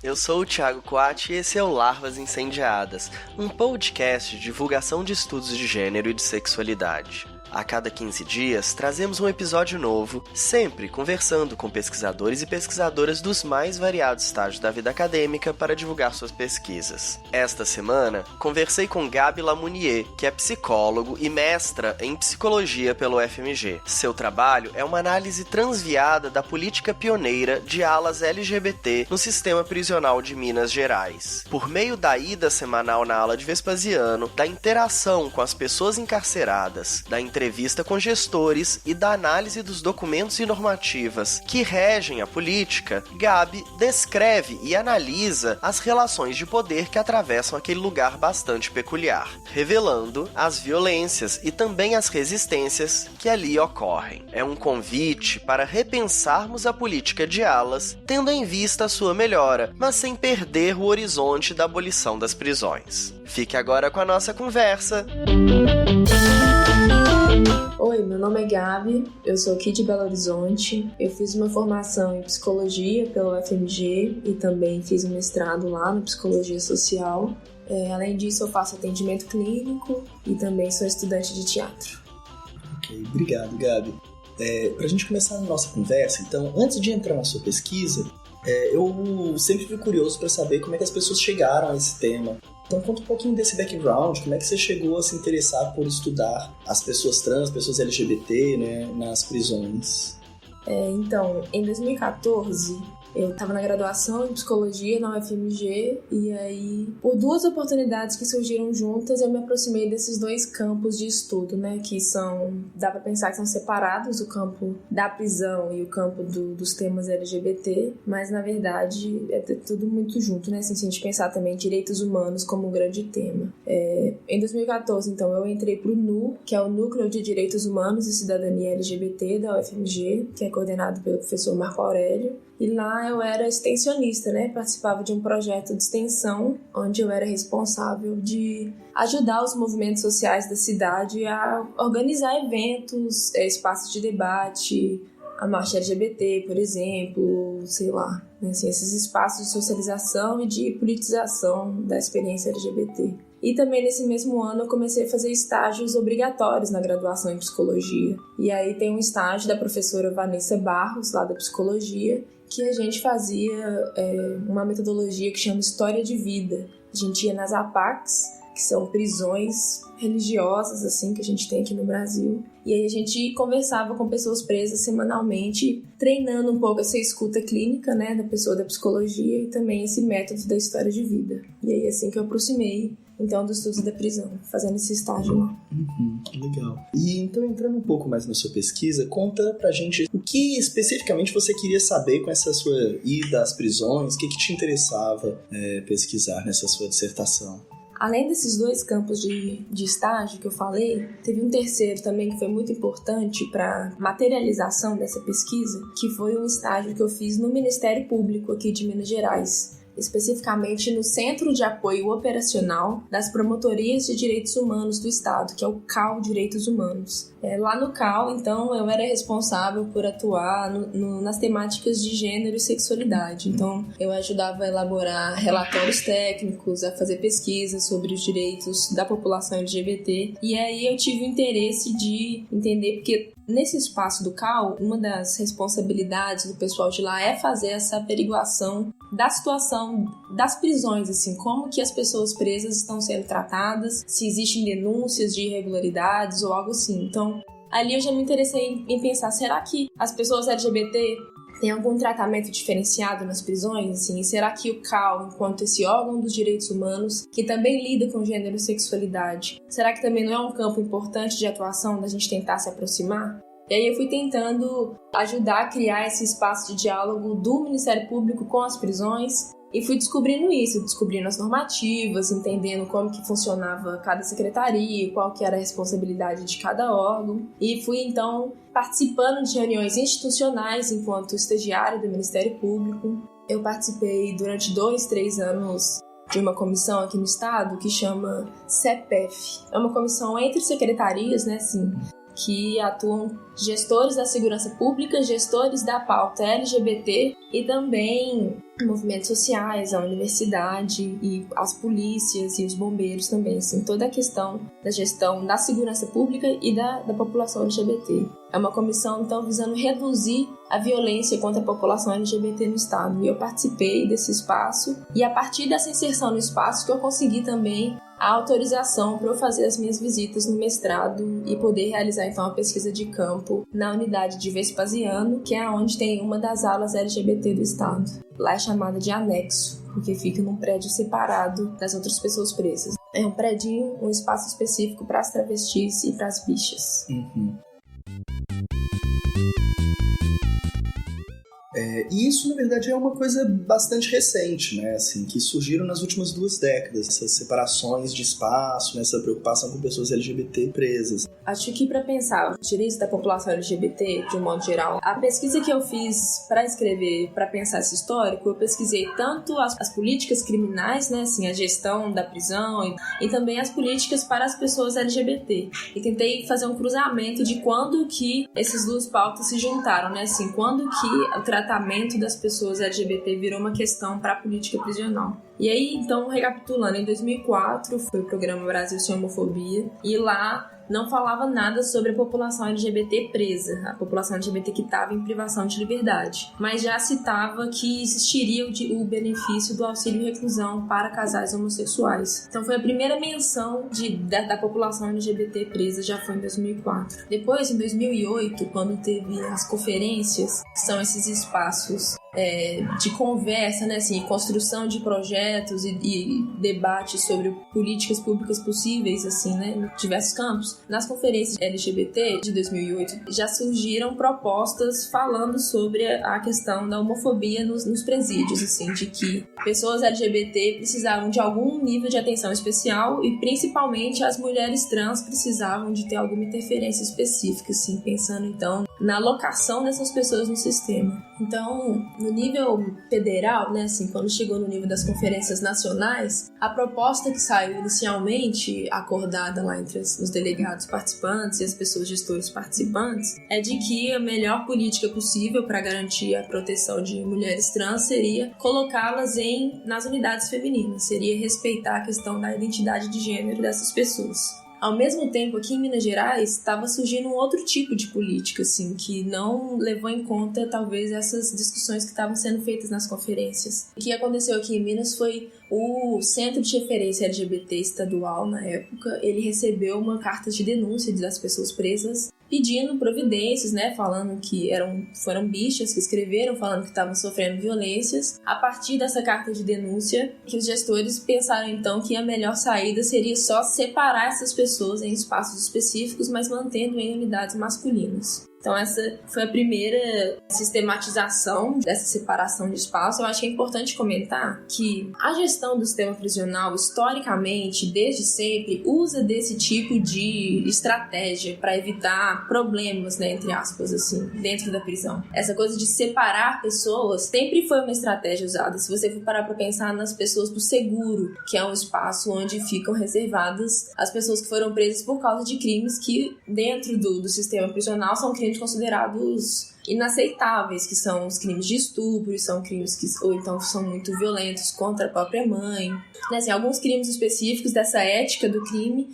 Eu sou o Thiago Coati e esse é o Larvas Incendiadas, um podcast de divulgação de estudos de gênero e de sexualidade. A cada 15 dias, trazemos um episódio novo, sempre conversando com pesquisadores e pesquisadoras dos mais variados estágios da vida acadêmica para divulgar suas pesquisas. Esta semana, conversei com Gabi Lamounier, que é psicólogo e mestra em psicologia pelo FMG. Seu trabalho é uma análise transviada da política pioneira de alas LGBT no sistema prisional de Minas Gerais. Por meio da ida semanal na ala de Vespasiano, da interação com as pessoas encarceradas, da entrevista com gestores e da análise dos documentos e normativas que regem a política, Gabi descreve e analisa as relações de poder que atravessam aquele lugar bastante peculiar, revelando as violências e também as resistências que ali ocorrem. É um convite para repensarmos a política de alas, tendo em vista a sua melhora, mas sem perder o horizonte da abolição das prisões. Fique agora com a nossa conversa. Oi, meu nome é Gabi, eu sou aqui de Belo Horizonte. Eu fiz uma formação em psicologia pelo FMG e também fiz um mestrado lá na psicologia social. Além disso, eu faço atendimento clínico e também sou estudante de teatro. Ok, obrigado, Gabi. Para a gente começar a nossa conversa, então, antes de entrar na sua pesquisa, eu sempre fui curioso para saber como é que as pessoas chegaram a esse tema. Então conta um pouquinho desse background, como é que você chegou a se interessar por estudar as pessoas trans, pessoas LGBT, né, nas prisões? Então, em 2014, eu estava na graduação em psicologia na UFMG e aí, por duas oportunidades que surgiram juntas, eu me aproximei desses dois campos de estudo, né, que dá para pensar que são separados, o campo da prisão e o campo dos temas LGBT, mas na verdade é tudo muito junto, né, assim, se a gente pensar também direitos humanos como um grande tema. Em 2014, então, eu entrei para o NU, que é o Núcleo de Direitos Humanos e Cidadania LGBT da UFMG, que é coordenado pelo professor Marco Aurélio. E lá eu era extensionista, né? Participava de um projeto de extensão, onde eu era responsável de ajudar os movimentos sociais da cidade a organizar eventos, espaços de debate, a marcha LGBT, por exemplo, sei lá, né? Assim, esses espaços de socialização e de politização da experiência LGBT. E também nesse mesmo ano eu comecei a fazer estágios obrigatórios na graduação em psicologia. E aí tem um estágio da professora Vanessa Barros, lá da psicologia, que a gente fazia uma metodologia que chama História de Vida. A gente ia nas APACs, que são prisões religiosas, assim, que a gente tem aqui no Brasil. E aí a gente conversava com pessoas presas semanalmente, treinando um pouco essa escuta clínica, né, da pessoa da psicologia e também esse método da história de vida. E aí assim que eu aproximei, então, dos estudos da prisão, fazendo esse estágio lá. Legal. E então, entrando um pouco mais na sua pesquisa, conta pra gente o que especificamente você queria saber com essa sua ida às prisões, o que te interessava pesquisar nessa sua dissertação? Além desses dois campos de estágio que eu falei, teve um terceiro também que foi muito importante para materialização dessa pesquisa, que foi um estágio que eu fiz no Ministério Público aqui de Minas Gerais, especificamente no Centro de Apoio Operacional das Promotorias de Direitos Humanos do Estado, que é o CAU Direitos Humanos. Lá no CAU, então, eu era responsável por atuar nas temáticas de gênero e sexualidade. Então, eu ajudava a elaborar relatórios técnicos, a fazer pesquisas sobre os direitos da população LGBT. E aí eu tive o interesse de entender, porque nesse espaço do CAU, uma das responsabilidades do pessoal de lá é fazer essa averiguação da situação das prisões, assim, como que as pessoas presas estão sendo tratadas, se existem denúncias de irregularidades ou algo assim. Então, ali eu já me interessei em pensar, será que as pessoas LGBT têm algum tratamento diferenciado nas prisões? Assim, e será que o CAU, enquanto esse órgão dos direitos humanos, que também lida com gênero e sexualidade, será que também não é um campo importante de atuação da gente tentar se aproximar? E aí eu fui tentando ajudar a criar esse espaço de diálogo do Ministério Público com as prisões e fui descobrindo isso, descobrindo as normativas, entendendo como que funcionava cada secretaria, qual que era a responsabilidade de cada órgão. E fui, então, participando de reuniões institucionais enquanto estagiária do Ministério Público. Eu participei durante 2-3 anos de uma comissão aqui no estado que chama CEPEF. É uma comissão entre secretarias, né, assim, que atuam gestores da segurança pública, gestores da pauta LGBT e também movimentos sociais, a universidade e as polícias e os bombeiros também, assim, toda a questão da gestão da segurança pública e da população LGBT. É uma comissão, então, visando reduzir a violência contra a população LGBT no Estado. E eu participei desse espaço e a partir dessa inserção no espaço que eu consegui também a autorização para eu fazer as minhas visitas no mestrado e poder realizar, então, a pesquisa de campo na unidade de Vespasiano, que é onde tem uma das alas LGBT do Estado. Lá é chamada de anexo, porque fica num prédio separado das outras pessoas presas. É um prédio, um espaço específico para as travestis e para as bichas. E isso, na verdade, é uma coisa bastante recente, né? Assim, que surgiram nas últimas 2 décadas, essas separações de espaço, essa preocupação com pessoas LGBT presas. Acho que para pensar os direitos da população LGBT, de um modo geral, a pesquisa que eu fiz para escrever, para pensar esse histórico, eu pesquisei tanto as políticas criminais, né? Assim, a gestão da prisão e também as políticas para as pessoas LGBT. E tentei fazer um cruzamento de quando que essas 2 pautas se juntaram, né? Assim, quando que o tratamento das pessoas LGBT virou uma questão para a política prisional. E aí, então, recapitulando, em 2004 foi o programa Brasil Sem Homofobia e lá não falava nada sobre a população LGBT presa, a população LGBT que estava em privação de liberdade, mas já citava que existiria o benefício do auxílio reclusão para casais homossexuais. Então foi a primeira menção da população LGBT presa, já foi em 2004. Depois, em 2008, quando teve as conferências, que são esses espaços de conversa, né, assim, construção de projetos e debate sobre políticas públicas possíveis, assim, né, em diversos campos. Nas conferências LGBT de 2008 já surgiram propostas falando sobre a questão da homofobia nos presídios, assim, de que pessoas LGBT precisavam de algum nível de atenção especial e principalmente as mulheres trans precisavam de ter alguma interferência específica, assim, pensando então na alocação dessas pessoas no sistema. Então, no nível federal, né, assim, quando chegou no nível das conferências nacionais, a proposta que saiu inicialmente, acordada lá entre os delegados participantes e as pessoas gestores participantes, é de que a melhor política possível para garantir a proteção de mulheres trans seria colocá-las nas unidades femininas, seria respeitar a questão da identidade de gênero dessas pessoas. Ao mesmo tempo, aqui em Minas Gerais, estava surgindo um outro tipo de política, assim, que não levou em conta, talvez, essas discussões que estavam sendo feitas nas conferências. O que aconteceu aqui em Minas foi o Centro de Referência LGBT Estadual, na época, ele recebeu uma carta de denúncia das pessoas presas, pedindo providências, né, falando que foram bichas que escreveram, falando que estavam sofrendo violências. A partir dessa carta de denúncia, que os gestores pensaram então que a melhor saída seria só separar essas pessoas em espaços específicos, mas mantendo em unidades masculinas. Então essa foi a primeira sistematização dessa separação de espaço. Eu acho que é importante comentar que a gestão do sistema prisional, historicamente, desde sempre, usa desse tipo de estratégia para evitar problemas, né, entre aspas, assim, dentro da prisão. Essa coisa de separar pessoas sempre foi uma estratégia usada. Se você for parar para pensar nas pessoas do seguro, que é um espaço onde ficam reservadas as pessoas que foram presas por causa de crimes que, dentro do sistema prisional, são crimes considerados inaceitáveis, que são os crimes de estupro, são crimes que ou então são muito violentos contra a própria mãe, né? Assim, alguns crimes específicos dessa ética do crime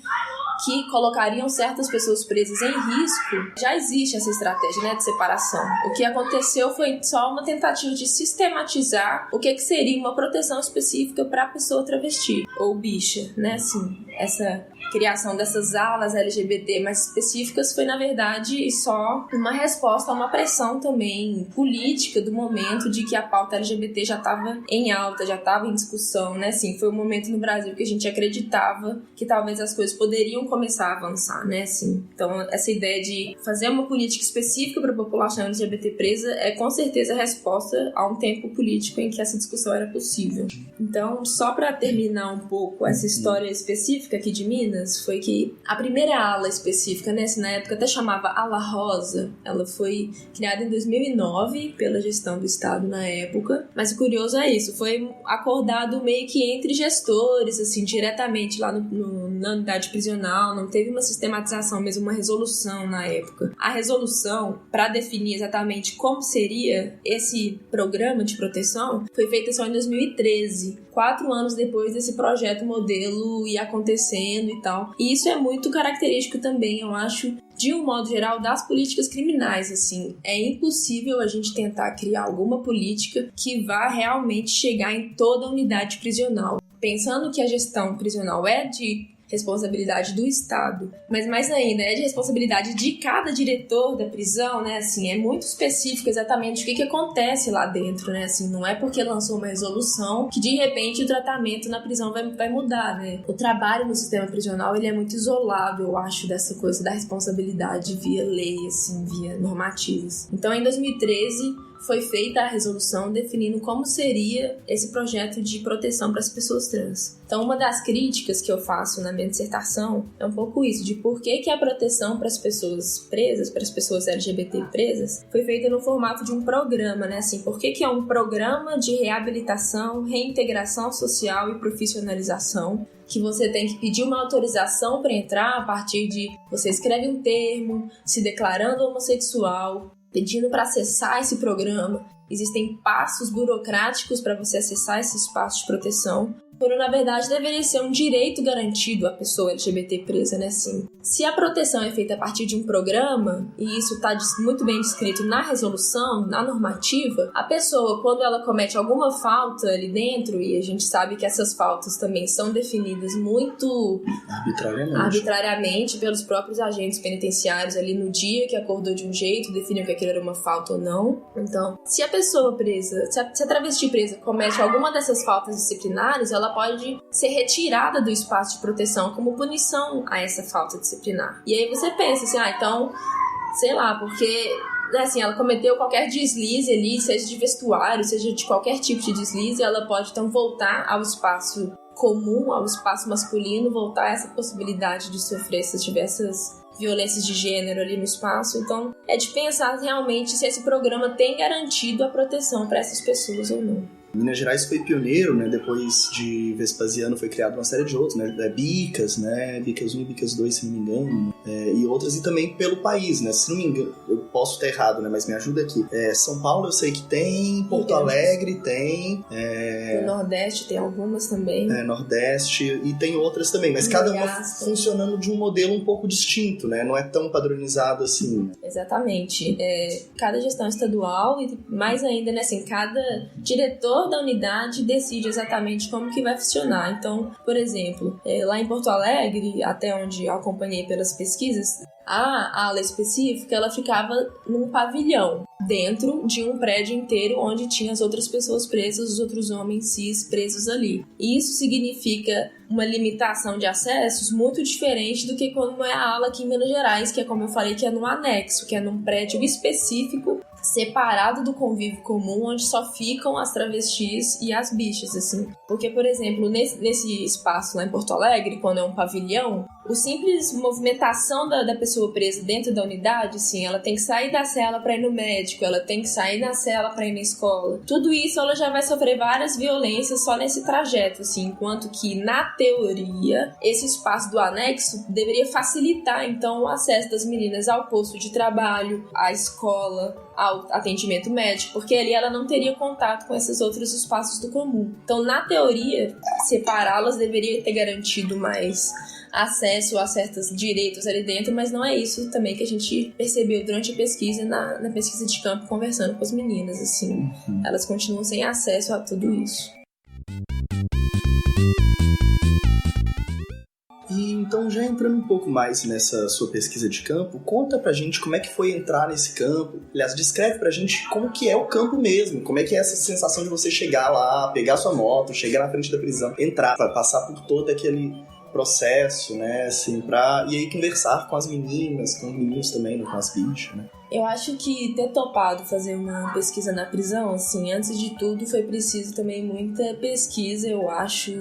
que colocariam certas pessoas presas em risco. Já existe essa estratégia, né, de separação. O que aconteceu foi só uma tentativa de sistematizar o que seria uma proteção específica para a pessoa travesti ou bicha, né, assim, essa criação dessas alas LGBT mais específicas foi, na verdade, só uma resposta a uma pressão também política do momento de que a pauta LGBT já estava em alta, já estava em discussão, né? Assim, foi um momento no Brasil que a gente acreditava que talvez as coisas poderiam começar a avançar, né? Assim, então, essa ideia de fazer uma política específica para a população LGBT presa é, com certeza, a resposta a um tempo político em que essa discussão era possível. Então, só para terminar um pouco essa história específica específica aqui de Minas foi que a primeira ala específica, né, na época até chamava Ala Rosa, ela foi criada em 2009 pela gestão do estado na época, mas o curioso é isso, foi acordado meio que entre gestores, assim, diretamente lá na unidade prisional, não teve uma sistematização mesmo, uma resolução na época. A resolução, para definir exatamente como seria esse programa de proteção, foi feita só em 2013, 4 anos depois desse projeto modelo ir acontecendo e tal. E isso é muito característico também, eu acho, de um modo geral, das políticas criminais, assim. É impossível a gente tentar criar alguma política que vá realmente chegar em toda a unidade prisional. Pensando que a gestão prisional é de responsabilidade do Estado, mas mais ainda é de responsabilidade de cada diretor da prisão, né, assim, é muito específico exatamente o que acontece lá dentro, né, assim, não é porque lançou uma resolução que de repente o tratamento na prisão vai mudar, né. O trabalho no sistema prisional, ele é muito isolado, eu acho, dessa coisa da responsabilidade via lei, assim, via normativas. Então, em 2013, foi feita a resolução definindo como seria esse projeto de proteção para as pessoas trans. Então, uma das críticas que eu faço na minha dissertação é um pouco isso, de por que a proteção para as pessoas presas, para as pessoas LGBT presas, foi feita no formato de um programa, né? Assim, por que é um programa de reabilitação, reintegração social e profissionalização, que você tem que pedir uma autorização para entrar a partir de você escreve um termo, se declarando homossexual, pedindo para acessar esse programa. Existem passos burocráticos para você acessar esse espaço de proteção, quando na verdade deveria ser um direito garantido à pessoa LGBT presa, né? Assim, se a proteção é feita a partir de um programa, e isso está muito bem descrito na resolução, na normativa, a pessoa, quando ela comete alguma falta ali dentro, e a gente sabe que essas faltas também são definidas muito arbitrariamente pelos próprios agentes penitenciários ali no dia que acordou de um jeito, definiu que aquilo era uma falta ou não. Então, se a pessoa presa, se a travesti presa comete alguma dessas faltas disciplinares, ela pode ser retirada do espaço de proteção como punição a essa falta disciplinar. E aí você pensa assim, então, sei lá, porque assim, ela cometeu qualquer deslize ali, seja de vestuário, seja de qualquer tipo de deslize, ela pode então voltar ao espaço comum, ao espaço masculino, voltar a essa possibilidade de sofrer essas diversas violências de gênero ali no espaço. Então, é de pensar realmente se esse programa tem garantido a proteção para essas pessoas ou não. Minas Gerais foi pioneiro, né? Depois de Vespasiano foi criada uma série de outros, né? Bicas, né? Bicas 1 e Bicas 2, se não me engano. E outras, e também pelo país, né? Se não me engano, eu posso estar errado, né? Mas me ajuda aqui. São Paulo eu sei que tem, Porto Alegre tem. No Nordeste tem algumas também. Nordeste, e tem outras também, mas cada uma funcionando de um modelo um pouco distinto, né? Não é tão padronizado assim. Exatamente. Cada gestão estadual, e mais ainda, né? Assim, cada diretor da unidade decide exatamente como que vai funcionar. Então, por exemplo, lá em Porto Alegre, até onde eu acompanhei pelas pesquisas, a ala específica, ela ficava num pavilhão, dentro de um prédio inteiro onde tinha as outras pessoas presas, os outros homens cis presos ali. E isso significa uma limitação de acessos muito diferente do que como é a ala aqui em Minas Gerais, que é como eu falei, que é num anexo, que é num prédio específico, separado do convívio comum, onde só ficam as travestis e as bichas, assim. Porque, por exemplo, nesse espaço lá em Porto Alegre, quando é um pavilhão, o simples movimentação da pessoa presa dentro da unidade, assim, ela tem que sair da cela para ir no médico, ela tem que sair da cela para ir na escola. Tudo isso ela já vai sofrer várias violências só nesse trajeto, assim, enquanto que, na teoria, esse espaço do anexo deveria facilitar, então, o acesso das meninas ao posto de trabalho, à escola, ao atendimento médico, porque ali ela não teria contato com esses outros espaços do comum. Então, na teoria, separá-las deveria ter garantido mais acesso a certos direitos ali dentro, mas não é isso também que a gente percebeu durante a pesquisa, na pesquisa de campo, conversando com as meninas, assim. Elas continuam sem acesso a tudo isso. E então, já entrando um pouco mais nessa sua pesquisa de campo, conta pra gente como é que foi entrar nesse campo. Aliás, descreve pra gente como que é o campo mesmo, como é que é essa sensação de você chegar lá, pegar sua moto, chegar na frente da prisão, entrar, passar por todo aquele processo, né, assim, e aí conversar com as meninas, com os meninos também, com as bichas, né. Eu acho que ter topado fazer uma pesquisa na prisão, assim, antes de tudo foi preciso também muita pesquisa, eu acho,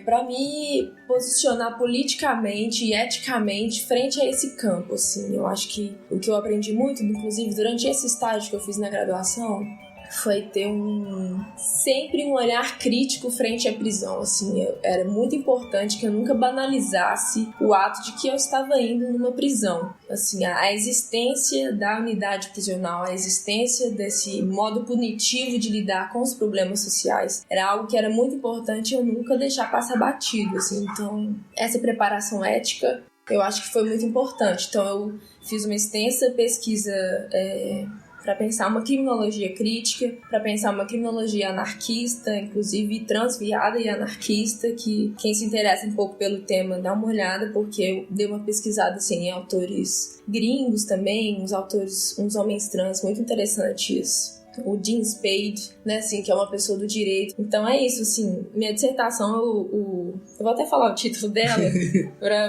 para me posicionar politicamente e eticamente frente a esse campo, assim. Eu acho que o que eu aprendi muito, inclusive durante esse estágio que eu fiz na graduação, foi ter sempre um olhar crítico frente à prisão, assim. Era muito importante que eu nunca banalizasse o ato de que eu estava indo numa prisão. Assim, a existência da unidade prisional, a existência desse modo punitivo de lidar com os problemas sociais, era algo que era muito importante e eu nunca deixar passar batido, assim. Então, essa preparação ética, eu acho que foi muito importante. Então, eu fiz uma extensa pesquisa para pensar uma criminologia crítica, para pensar uma criminologia anarquista, inclusive transviada e anarquista, que quem se interessa um pouco pelo tema dá uma olhada, porque eu dei uma pesquisada assim, em autores gringos também, uns homens trans muito interessantes. O Dean Spade, né, assim, que é uma pessoa do direito. Então é isso, assim, minha dissertação, eu vou até falar o título dela,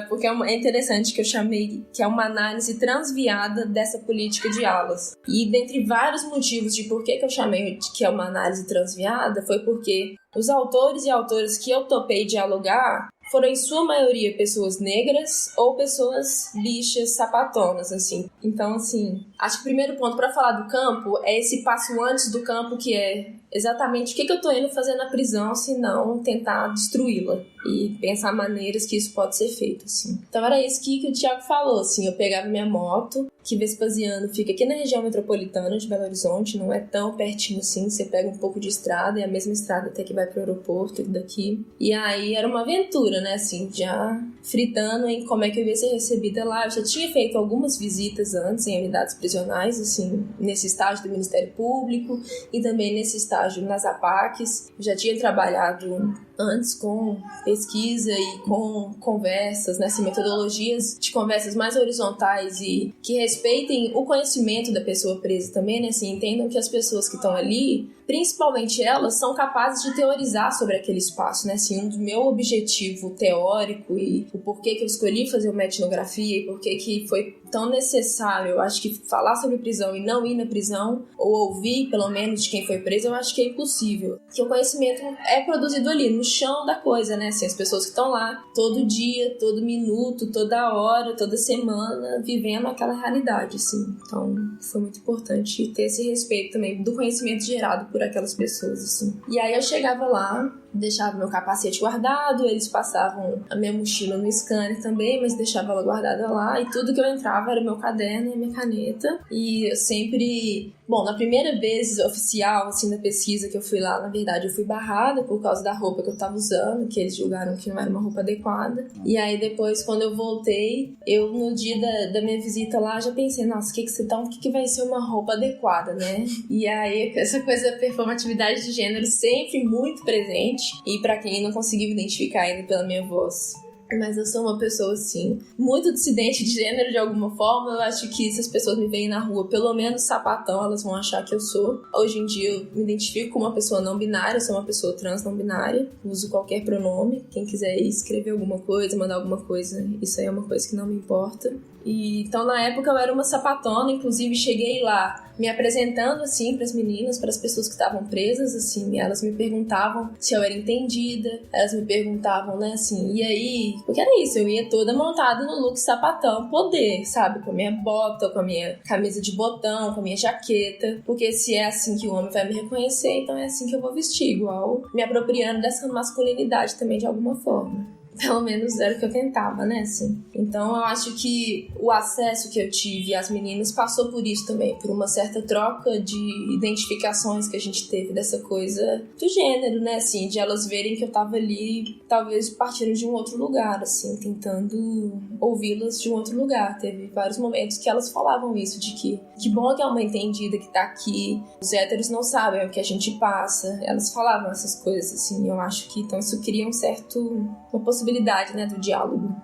porque é interessante, que eu chamei, que é uma análise transviada dessa política de alas. E dentre vários motivos de por que eu chamei que é uma análise transviada, foi porque os autores e autoras que eu topei dialogar foram em sua maioria pessoas negras ou pessoas bichas, sapatonas, assim. Então, assim, acho que o primeiro ponto para falar do campo é esse passo antes do campo, que é exatamente o que eu tô indo fazer na prisão, se não tentar destruí-la e pensar maneiras que isso pode ser feito, assim. Então era isso que o Thiago falou, assim, eu pegava minha moto, que Vespasiano fica aqui na região metropolitana de Belo Horizonte, não é tão pertinho assim, você pega um pouco de estrada, é a mesma estrada até que vai pro aeroporto daqui, e aí era uma aventura, né, assim, já fritando em como é que eu ia ser recebida lá. Eu já tinha feito algumas visitas antes em unidades prisionais, assim, nesse estágio do Ministério Público e também nesse estágio nas APACs. Eu já tinha trabalhado antes com pesquisa e com conversas, né, assim, metodologias de conversas mais horizontais e que respeitem o conhecimento da pessoa presa também, né, assim, entendam que as pessoas que estão ali, principalmente elas, são capazes de teorizar sobre aquele espaço, né, assim, o meu objetivo teórico e o porquê que eu escolhi fazer uma etnografia e porquê que foi tão necessário, eu acho que falar sobre prisão e não ir na prisão, ou ouvir, pelo menos, de quem foi preso, eu acho que é impossível. Que o conhecimento é produzido ali, no chão da coisa, né? Assim, as pessoas que estão lá, todo dia, todo minuto, toda hora, toda semana, vivendo aquela realidade, assim. Então, foi muito importante ter esse respeito também do conhecimento gerado por aquelas pessoas, assim. E aí eu chegava lá, deixava meu capacete guardado, eles passavam a minha mochila no scanner também, mas deixava ela guardada lá, e tudo que eu entrava era meu caderno e a minha caneta. E eu sempre... Bom, na primeira vez oficial, assim, da pesquisa que eu fui lá, na verdade, eu fui barrada por causa da roupa que eu tava usando, que eles julgaram que não era uma roupa adequada. E aí, depois, quando eu voltei, eu, no dia da minha visita lá, já pensei, nossa, o que vai ser uma roupa adequada, né? E aí, essa coisa da performatividade de gênero sempre muito presente. E pra quem não conseguiu identificar ainda pela minha voz, mas eu sou uma pessoa, assim, muito dissidente de gênero de alguma forma. Eu acho que se as pessoas me veem na rua, pelo menos sapatão, elas vão achar que eu sou. Hoje em dia eu me identifico como uma pessoa não binária, sou uma pessoa trans não binária, uso qualquer pronome. Quem quiser escrever alguma coisa, mandar alguma coisa, isso aí é uma coisa que não me importa. E, então, na época, eu era uma sapatona, inclusive cheguei lá me apresentando, assim, para as meninas, para as pessoas que estavam presas, assim, elas me perguntavam se eu era entendida, elas me perguntavam, né, assim, e aí, porque era isso, eu ia toda montada no look sapatão, poder, sabe, com a minha bota, com a minha camisa de botão, com a minha jaqueta, porque se é assim que o homem vai me reconhecer, então é assim que eu vou vestir, igual me apropriando dessa masculinidade também de alguma forma. Pelo menos era o que eu tentava, né, assim. Então eu acho que o acesso que eu tive às meninas passou por isso também, por uma certa troca de identificações que a gente teve dessa coisa do gênero, né, assim, de elas verem que eu tava ali, talvez partindo de um outro lugar, assim, tentando ouvi-las de um outro lugar. Teve vários momentos que elas falavam isso, de que bom que é uma entendida que tá aqui, os héteros não sabem o que a gente passa. Elas falavam essas coisas, assim, eu acho que então isso cria uma possibilidade, né, do diálogo.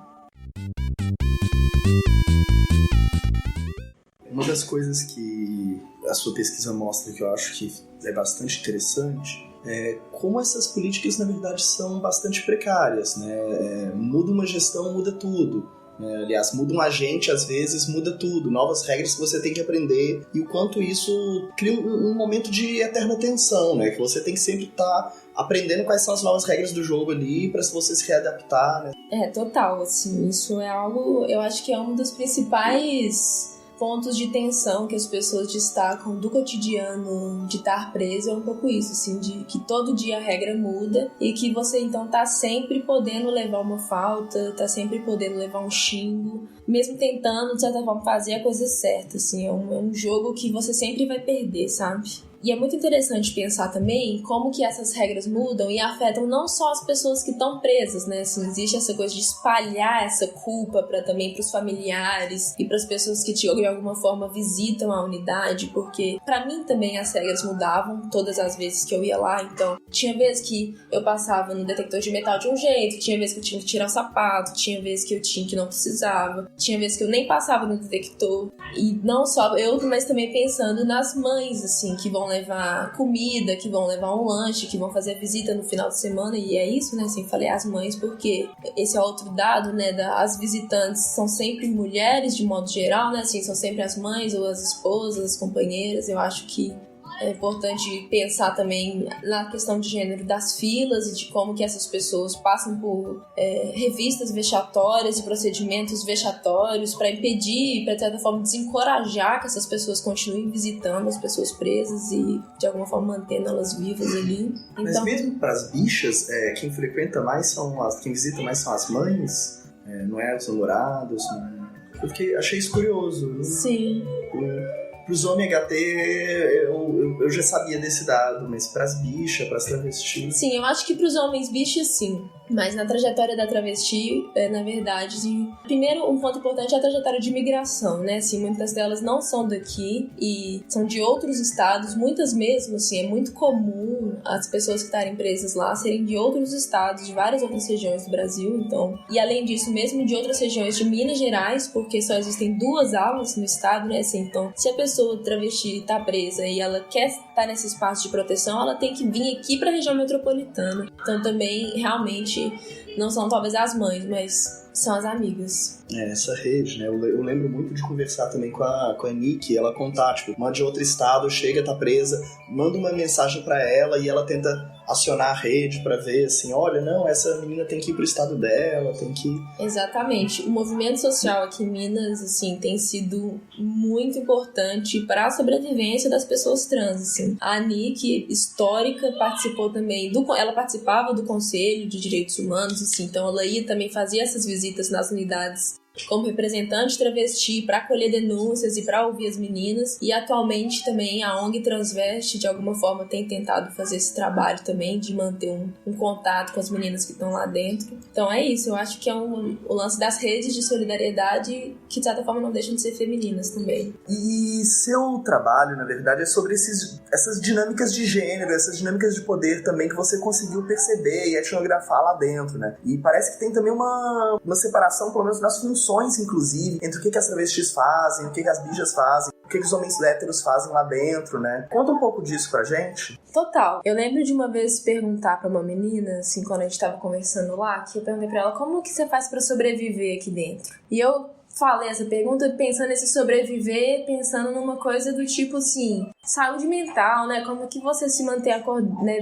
Uma das coisas que a sua pesquisa mostra, que eu acho que é bastante interessante, é como essas políticas, na verdade, são bastante precárias, né? Muda uma gestão, muda tudo. Aliás, muda um agente, às vezes muda tudo, novas regras que você tem que aprender, e o quanto isso cria um momento de eterna tensão, né? Que você tem que sempre estar aprendendo quais são as novas regras do jogo ali para você se readaptar, né? Total, assim, isso é algo, eu acho que é um dos principais pontos de tensão que as pessoas destacam do cotidiano de estar preso, é um pouco isso, assim, de que todo dia a regra muda e que você então tá sempre podendo levar uma falta, tá sempre podendo levar um xingo, mesmo tentando, de certa forma, fazer a coisa certa, assim, é um jogo que você sempre vai perder, sabe? E é muito interessante pensar também como que essas regras mudam e afetam não só as pessoas que estão presas, né? Assim, existe essa coisa de espalhar essa culpa também para os familiares e para as pessoas que de alguma forma visitam a unidade, porque para mim também as regras mudavam todas as vezes que eu ia lá. Então, tinha vezes que eu passava no detector de metal de um jeito, tinha vezes que eu tinha que tirar o sapato, tinha vezes que eu tinha que não precisava, tinha vezes que eu nem passava no detector. E não só eu, mas também pensando nas mães, assim, que vão levar comida, que vão levar um lanche, que vão fazer a visita no final de semana, e é isso, né, assim, falei as mães, porque esse é outro dado, né, as visitantes são sempre mulheres, de modo geral, né, assim, são sempre as mães ou as esposas, as companheiras. Eu acho que é importante pensar também na questão de gênero das filas e de como que essas pessoas passam por revistas vexatórias e procedimentos vexatórios para impedir, para de certa forma desencorajar que essas pessoas continuem visitando as pessoas presas e de alguma forma mantendo elas vivas ali. Então, mas mesmo para as bichas, quem frequenta mais quem visita mais são as mães, não é os namorados, porque achei isso curioso. Sim. Para os homens HT, eu já sabia desse dado, mas para as bichas, para as travestis... Sim, eu acho que para os homens bichas, sim. Mas na trajetória da travesti, na verdade, primeiro, um ponto importante é a trajetória de migração, né? Assim, muitas delas não são daqui e são de outros estados, muitas mesmo, assim, é muito comum as pessoas que estarem presas lá serem de outros estados, de várias outras regiões do Brasil, então... E além disso, mesmo de outras regiões de Minas Gerais, porque só existem 2 aulas no estado, né? Assim, então, se a pessoa travesti está presa e ela quer estar nesse espaço de proteção, ela tem que vir aqui para a região metropolitana. Então, também, realmente, não são talvez as mães, mas são as amigas. Essa rede, né? Eu lembro muito de conversar também com a Nick, ela contar, tipo, uma de outro estado, chega, tá presa, manda uma mensagem pra ela e ela tenta acionar a rede pra ver, assim, olha, não, essa menina tem que ir pro estado dela, tem que... Exatamente. O movimento social aqui em Minas, assim, tem sido muito importante para a sobrevivência das pessoas trans, assim. A Nick, histórica, participou também ela participava do Conselho de Direitos Humanos, assim, então ela ia também fazer essas visitas nas unidades como representante travesti para acolher denúncias e para ouvir as meninas, e atualmente também a ONG Transveste de alguma forma tem tentado fazer esse trabalho também de manter um contato com as meninas que estão lá dentro. Então é isso, eu acho que é o lance das redes de solidariedade que de certa forma não deixam de ser femininas também. E seu trabalho, na verdade, é sobre essas dinâmicas de gênero, essas dinâmicas de poder também que você conseguiu perceber e etnografar lá dentro, né? E parece que tem também uma separação, pelo menos nas funções, inclusive, entre o que as travestis fazem, o que as bichas fazem, o que os homens héteros fazem lá dentro, né? Conta um pouco disso pra gente. Total. Eu lembro de uma vez perguntar pra uma menina, assim, quando a gente tava conversando lá, que eu perguntei pra ela, como que você faz pra sobreviver aqui dentro? E eu falei essa pergunta pensando nesse sobreviver, pensando numa coisa do tipo assim, saúde mental, né? Como que você se mantém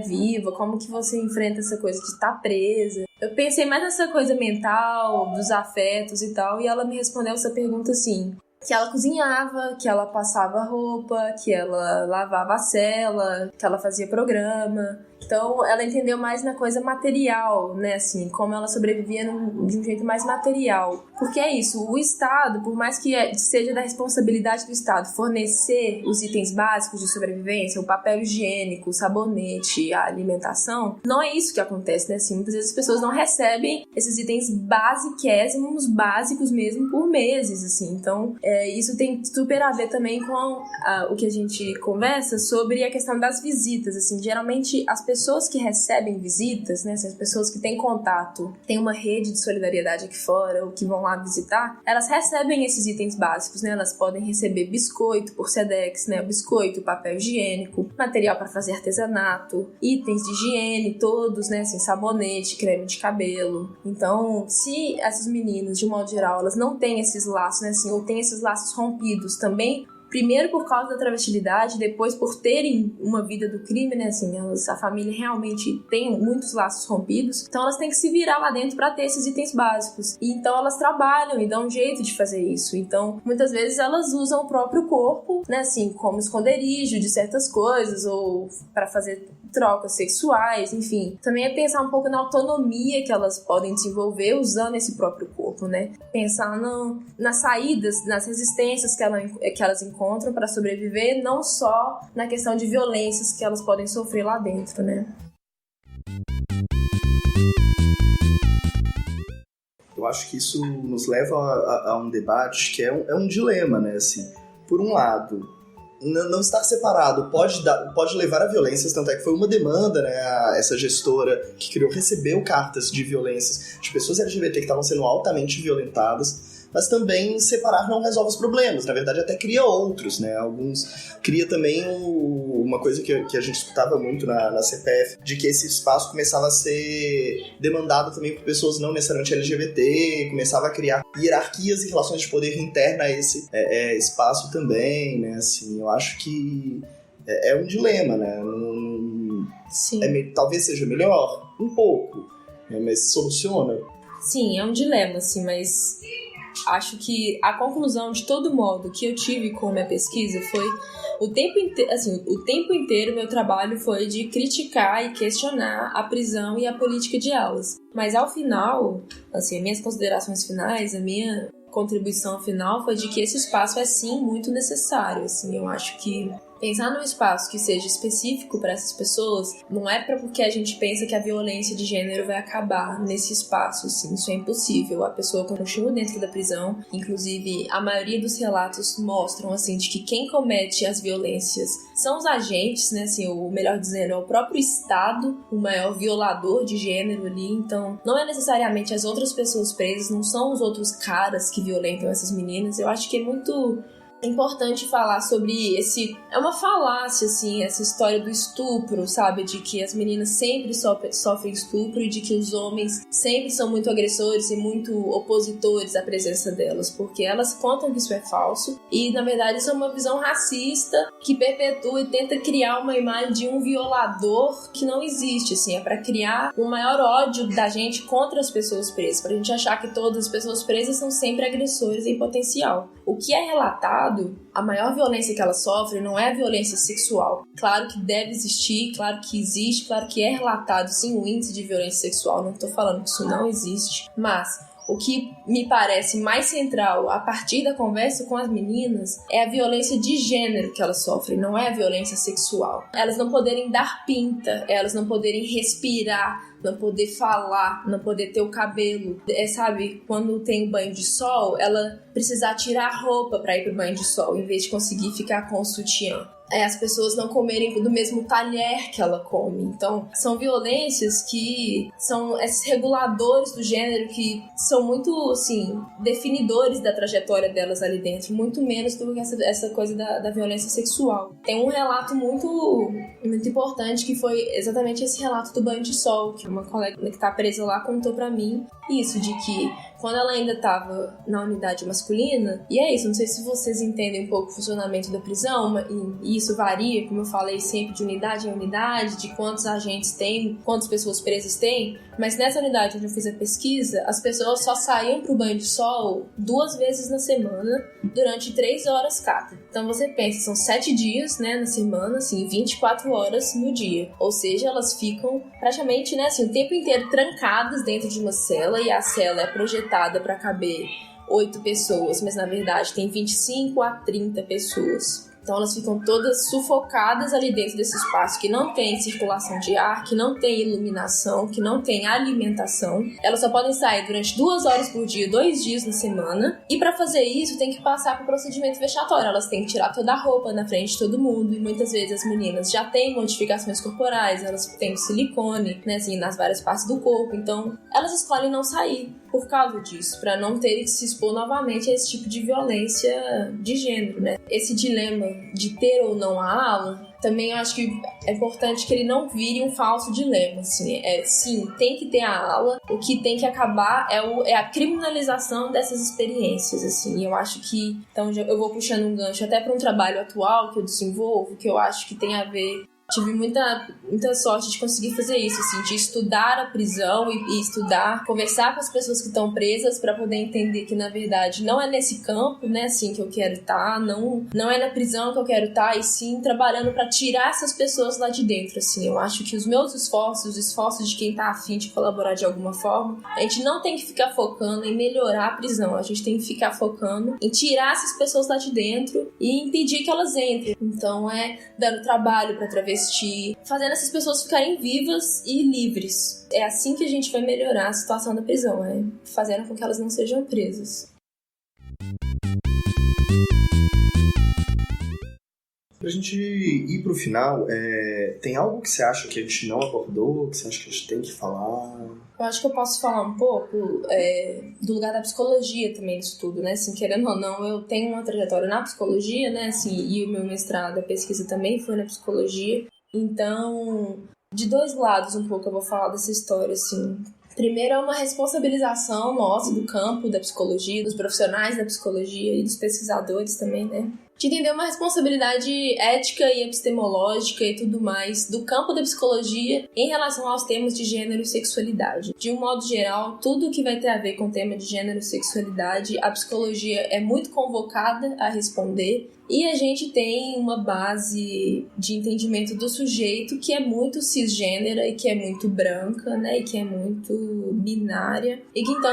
viva, como que você enfrenta essa coisa de estar presa. Eu pensei mais nessa coisa mental, dos afetos e tal, e ela me respondeu essa pergunta assim, que ela cozinhava, que ela passava roupa, que ela lavava a cela, que ela fazia programa. Então, ela entendeu mais na coisa material, né, assim, como ela sobrevivia de um jeito mais material. Porque é isso, o Estado, por mais que seja da responsabilidade do Estado fornecer os itens básicos de sobrevivência, o papel higiênico, o sabonete, a alimentação, não é isso que acontece, né, assim, muitas vezes as pessoas não recebem esses itens básicos mesmo, por meses, assim. Então, isso tem super a ver também com o que a gente conversa sobre a questão das visitas, assim, geralmente as pessoas que recebem visitas, né, as pessoas que têm contato, têm uma rede de solidariedade aqui fora ou que vão lá visitar, elas recebem esses itens básicos, né? Elas podem receber biscoito por Sedex, né? Biscoito, papel higiênico, material para fazer artesanato, itens de higiene todos, né? Assim, sabonete, creme de cabelo. Então, se essas meninas, de modo geral, elas não têm esses laços, né? Assim, ou têm esses laços rompidos também, primeiro por causa da travestilidade, depois por terem uma vida do crime, né, assim, a família realmente tem muitos laços rompidos, então elas têm que se virar lá dentro para ter esses itens básicos, e então elas trabalham e dão um jeito de fazer isso, então muitas vezes elas usam o próprio corpo, né, assim, como esconderijo de certas coisas, ou para fazer trocas sexuais, enfim. Também é pensar um pouco na autonomia que elas podem desenvolver usando esse próprio corpo, né? Pensar nas saídas, nas resistências que elas encontram para sobreviver, não só na questão de violências que elas podem sofrer lá dentro, né? Eu acho que isso nos leva a um debate que é um dilema, né? Assim, por um lado, não estar separado pode levar a violências, tanto é que foi uma demanda, né, essa gestora que recebeu cartas de violências de pessoas LGBT que estavam sendo altamente violentadas, mas também separar não resolve os problemas, na verdade até cria outros, né, cria também uma coisa que a gente escutava muito na CPF, de que esse espaço começava a ser demandado também por pessoas não necessariamente LGBT, começava a criar hierarquias e relações de poder interna a esse espaço também, né, assim, eu acho que é um dilema, né, Sim. Talvez seja melhor, um pouco, né, mas soluciona? Sim, é um dilema, assim, mas acho que a conclusão, de todo modo, que eu tive com a minha pesquisa foi o tempo inteiro meu trabalho foi de criticar e questionar a prisão e a política de elas. Mas ao final, assim, as minhas considerações finais, a minha contribuição final foi de que esse espaço é sim muito necessário. Assim, eu acho que pensar num espaço que seja específico para essas pessoas não é porque a gente pensa que a violência de gênero vai acabar nesse espaço, assim, isso é impossível. A pessoa continua dentro da prisão, inclusive a maioria dos relatos mostram, assim, de que quem comete as violências são os agentes, né, assim, ou melhor dizendo, é o próprio Estado, o maior violador de gênero ali, então não é necessariamente as outras pessoas presas, não são os outros caras que violentam essas meninas. Eu acho que é muito importante falar sobre é uma falácia, assim, essa história do estupro, sabe? De que as meninas sempre sofrem estupro e de que os homens sempre são muito agressores e muito opositores à presença delas, porque elas contam que isso é falso e, na verdade, isso é uma visão racista que perpetua e tenta criar uma imagem de um violador que não existe, assim, é pra criar um maior ódio da gente contra as pessoas presas, pra gente achar que todas as pessoas presas são sempre agressores em potencial. O que é relatado, a maior violência que elas sofrem não é a violência sexual. Claro que deve existir, claro que existe, claro que é relatado sim o índice de violência sexual, não estou falando que isso não existe, mas o que me parece mais central a partir da conversa com as meninas é a violência de gênero que elas sofrem, não é a violência sexual. Elas não poderem dar pinta, elas não poderem respirar, não poder falar, não poder ter o cabelo. Sabe, quando tem o banho de sol, ela precisar tirar a roupa para ir pro banho de sol, em vez de conseguir ficar com o sutiã. As pessoas não comerem do mesmo talher que ela come. Então, são violências que são esses reguladores do gênero que são muito, assim, definidores da trajetória delas ali dentro, muito menos do que essa coisa da violência sexual. Tem um relato muito importante que foi exatamente esse relato do banho de sol, que uma colega que tá presa lá contou pra mim isso, de que quando ela ainda estava na unidade masculina, e é isso, não sei se vocês entendem um pouco o funcionamento da prisão, e isso varia, como eu falei, sempre de unidade em unidade, de quantos agentes tem, quantas pessoas presas tem, mas nessa unidade onde eu fiz a pesquisa, as pessoas só saíam pro banho de sol 2 vezes na semana, durante 3 horas cada. Então você pensa, são 7 dias, né, na semana, assim, 24 horas no dia. Ou seja, elas ficam praticamente, né, assim, o tempo inteiro trancadas dentro de uma cela, e a cela é projetada para caber 8 pessoas, mas na verdade tem 25 a 30 pessoas. Então elas ficam todas sufocadas ali dentro desse espaço que não tem circulação de ar, que não tem iluminação, que não tem alimentação. Elas só podem sair durante 2 horas por dia, 2 dias na semana. E para fazer isso tem que passar por procedimento vexatório. Elas têm que tirar toda a roupa na frente de todo mundo. E muitas vezes as meninas já têm modificações corporais, elas têm silicone, né, assim, nas várias partes do corpo. Então elas escolhem não sair por causa disso, para não terem que se expor novamente a esse tipo de violência de gênero, né? Esse dilema de ter ou não a aula, também eu acho que é importante que ele não vire um falso dilema, assim. Sim, tem que ter a aula, o que tem que acabar é a criminalização dessas experiências, assim. E eu acho que, então eu vou puxando um gancho até para um trabalho atual que eu desenvolvo, que eu acho que tem a ver. Tive muita sorte de conseguir fazer isso, assim, de estudar a prisão e estudar, conversar com as pessoas que estão presas para poder entender que, na verdade, não é nesse campo, né, assim, que eu quero estar, não é na prisão que eu quero estar, e sim trabalhando para tirar essas pessoas lá de dentro, assim. Eu acho que os meus esforços, os esforços de quem tá afim de colaborar de alguma forma, a gente não tem que ficar focando em melhorar a prisão, a gente tem que ficar focando em tirar essas pessoas lá de dentro e impedir que elas entrem. Então, dando trabalho para travestis, fazendo essas pessoas ficarem vivas e livres. É assim que a gente vai melhorar a situação da prisão, fazendo com que elas não sejam presas. Pra gente ir pro final, tem algo que você acha que a gente não abordou, que você acha que a gente tem que falar? Eu acho que eu posso falar um pouco do lugar da psicologia também nisso tudo, né? Assim, querendo ou não, eu tenho uma trajetória na psicologia, né? Assim, e o meu mestrado, a pesquisa também foi na psicologia. Então, de 2 lados um pouco eu vou falar dessa história, assim. Primeiro é uma responsabilização nossa do campo da psicologia, dos profissionais da psicologia e dos pesquisadores também, né? De entender uma responsabilidade ética e epistemológica e tudo mais do campo da psicologia em relação aos temas de gênero e sexualidade. De um modo geral, tudo que vai ter a ver com o tema de gênero e sexualidade, a psicologia é muito convocada a responder. E a gente tem uma base de entendimento do sujeito que é muito cisgênera e que é muito branca, né? E que é muito binária. E que então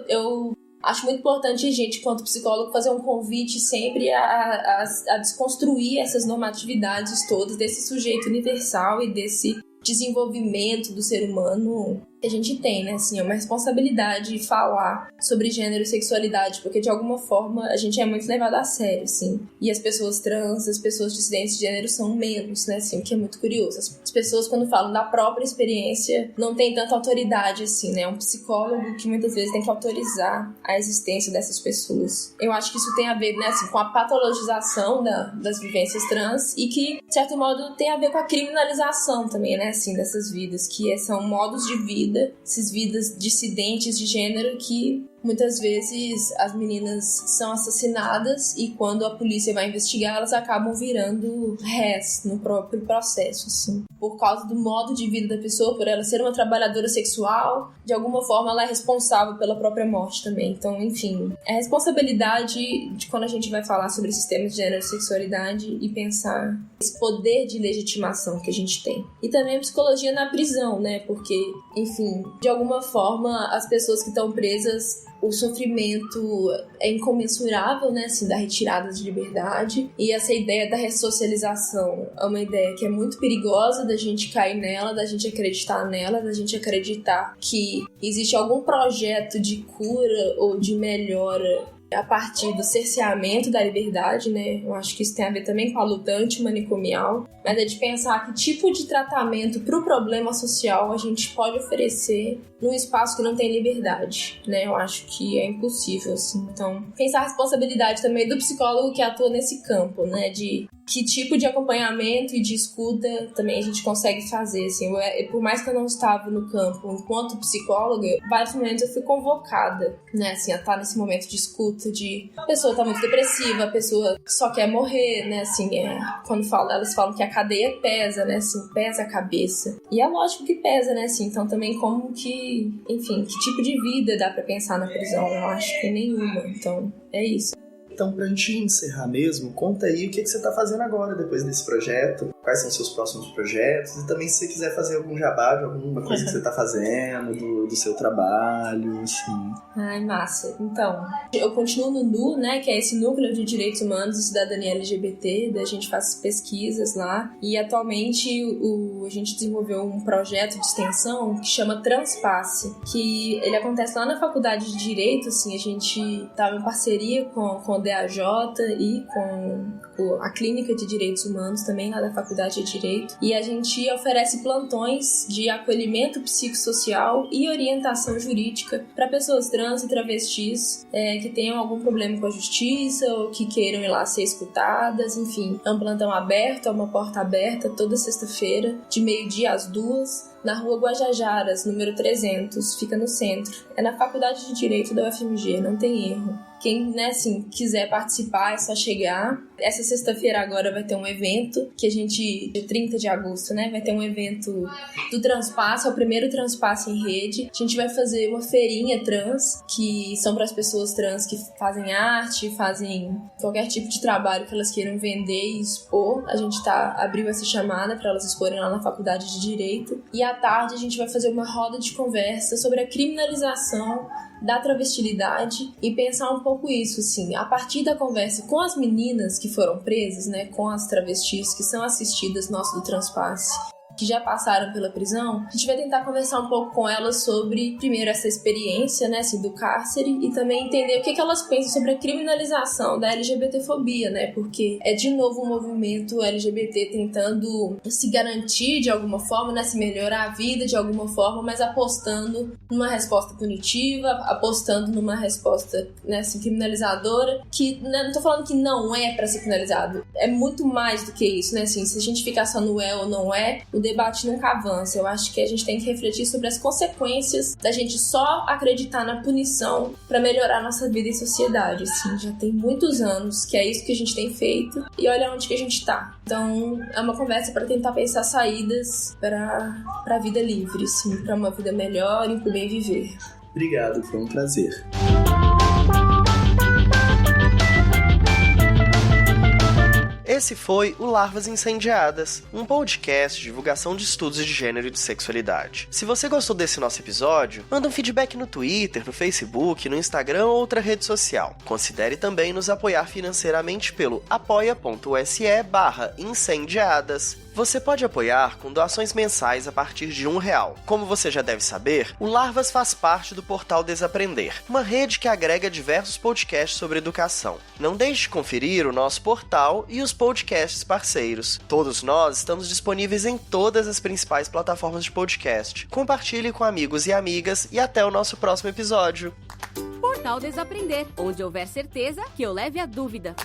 eu acho muito importante a gente, enquanto psicólogo, fazer um convite sempre a desconstruir essas normatividades todas desse sujeito universal e desse desenvolvimento do ser humano que a gente tem, né? Assim, é uma responsabilidade falar sobre gênero e sexualidade, porque de alguma forma a gente é muito levado a sério, assim. E as pessoas trans, as pessoas dissidentes de gênero são menos, né? Assim, o que é muito curioso. As pessoas, quando falam da própria experiência, não tem tanta autoridade, assim, né? É um psicólogo que muitas vezes tem que autorizar a existência dessas pessoas. Eu acho que isso tem a ver, né, assim, com a patologização das vivências trans e que, de certo modo, tem a ver com a criminalização também, né? Assim, dessas vidas, que são modos de vida, essas vidas dissidentes de gênero que muitas vezes as meninas são assassinadas e quando a polícia vai investigar, elas acabam virando réis no próprio processo, assim. Por causa do modo de vida da pessoa, por ela ser uma trabalhadora sexual, de alguma forma ela é responsável pela própria morte também. Então, enfim, é a responsabilidade de quando a gente vai falar sobre esses temas de gênero e sexualidade e pensar esse poder de legitimação que a gente tem. E também a psicologia na prisão, né? Porque, enfim, de alguma forma, as pessoas que estão presas, o sofrimento é incomensurável, né, assim, da retirada de liberdade. E essa ideia da ressocialização é uma ideia que é muito perigosa da gente cair nela, da gente acreditar nela, da gente acreditar que existe algum projeto de cura ou de melhora a partir do cerceamento da liberdade, né? Eu acho que isso tem a ver também com a luta antimanicomial, mas é de pensar que tipo de tratamento para o problema social a gente pode oferecer num espaço que não tem liberdade, né? Eu acho que é impossível, assim. Então, pensar a responsabilidade também do psicólogo que atua nesse campo, né? De que tipo de acompanhamento e de escuta também a gente consegue fazer, assim. Por mais que eu não estava no campo enquanto psicóloga, em vários momentos eu fui convocada, né? Assim, a estar nesse momento de escuta, de a pessoa tá muito depressiva, a pessoa só quer morrer, né? Assim, quando elas falam que a cadeia pesa, né? Assim, pesa a cabeça. E é lógico que pesa, né? Assim, então também como que, enfim, que tipo de vida dá pra pensar na prisão? Eu acho que nenhuma. Então, é isso. Então, pra gente encerrar mesmo, conta aí o que você tá fazendo agora depois desse projeto, quais são os seus próximos projetos, e também se você quiser fazer algum jabá de alguma coisa que você tá fazendo, do seu trabalho, assim. Ai, massa. Então, eu continuo no NU, né, que é esse Núcleo de Direitos Humanos e Cidadania LGBT, a gente faz pesquisas lá, e atualmente a gente desenvolveu um projeto de extensão que chama Transpasse, que ele acontece lá na Faculdade de Direito, assim, a gente tá em parceria com o DAJ e com a Clínica de Direitos Humanos também lá da Faculdade de Direito, e a gente oferece plantões de acolhimento psicossocial e orientação jurídica para pessoas trans e travestis que tenham algum problema com a justiça ou que queiram ir lá ser escutadas, enfim. É um plantão aberto, é uma porta aberta toda sexta-feira, de 12h às 2h, na Rua Guajajaras, número 300, fica no centro. É na Faculdade de Direito da UFMG, não tem erro. Quem, quiser participar é só chegar. Essa sexta-feira agora vai ter um evento que a gente, dia 30 de agosto, vai ter um evento do Transpasse, é o primeiro Transpasse em rede. A gente vai fazer uma feirinha trans, que são para as pessoas trans que fazem arte, fazem qualquer tipo de trabalho que elas queiram vender e expor. A gente abriu essa chamada para elas exporem lá na Faculdade de Direito. E à tarde a gente vai fazer uma roda de conversa sobre a criminalização da travestilidade e pensar um pouco isso, assim, a partir da conversa com as meninas que foram presas, com as travestis que são assistidas do Transpasse, que já passaram pela prisão, a gente vai tentar conversar um pouco com elas sobre, primeiro, essa experiência, do cárcere, e também entender o que elas pensam sobre a criminalização da LGBTfobia, porque é, de novo, um movimento LGBT tentando se garantir de alguma forma, se melhorar a vida de alguma forma, mas apostando numa resposta punitiva, apostando numa resposta, criminalizadora, que, não tô falando que não é pra ser criminalizado, é muito mais do que isso, se a gente ficar só no é ou não é, o debate nunca avança. Eu acho que a gente tem que refletir sobre as consequências da gente só acreditar na punição para melhorar a nossa vida em sociedade, já tem muitos anos que é isso que a gente tem feito e olha onde que a gente tá. Então, é uma conversa para tentar pensar saídas para a vida livre, para uma vida melhor e para o bem viver. Obrigado, foi um prazer. Esse foi o Larvas Incendiadas, um podcast de divulgação de estudos de gênero e de sexualidade. Se você gostou desse nosso episódio, manda um feedback no Twitter, no Facebook, no Instagram ou outra rede social. Considere também nos apoiar financeiramente pelo apoia.se/incendiadas. Você pode apoiar com doações mensais a partir de R$1. Como você já deve saber, o Larvas faz parte do portal Desaprender, uma rede que agrega diversos podcasts sobre educação. Não deixe de conferir o nosso portal e os podcasts parceiros. Todos nós estamos disponíveis em todas as principais plataformas de podcast. Compartilhe com amigos e amigas e até o nosso próximo episódio. Portal Desaprender, onde houver certeza que eu leve a dúvida.